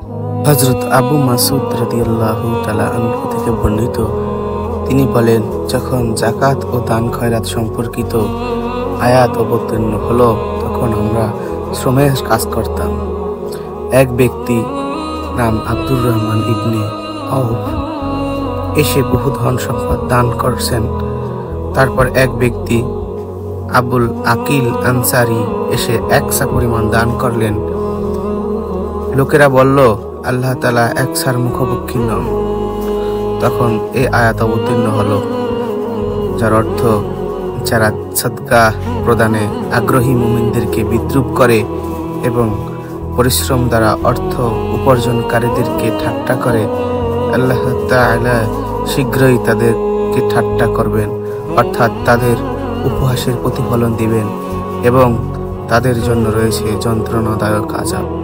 হযরত আবু মাসউদ রাদিয়াল্লাহু তাআলা আনহু থেকে বর্ণিত, তিনি বলেন, যখন যাকাত ও দান খয়রাত সম্পর্কিত আয়াত অবতীর্ণ হলো তখন আমরা শ্রমের কাজ করতাম। এক ব্যক্তি নাম আব্দুর রহমান ইবনে আউফ এসে বহু ধন সম্পদ দান করছেন। তারপর এক ব্যক্তি আবুল আকিল আনসারি এসে একসা পরিমাণ দান করলেন। লোকেরা বলল, আল্লাহ তাআলা একসার মুখপক্ষী নন। তখন এই আয়াত অবতীর্ণ হলো, যার অর্থ, যারা সাদকা প্রদানে আগ্রহী মুমিনদেরকে বিদ্রুপ করে এবং পরিশ্রম দ্বারা অর্থ উপার্জনকারীদেরকে ঠাট্টা করে, আল্লাহ তাআলা শীঘ্রই তাদেরকে ঠাট্টা করবেন, অর্থাৎ তাদের উপহাসের প্রতিফলন দিবেন এবং তাদের জন্য রয়েছে যন্ত্রণাদায়ক আযাব।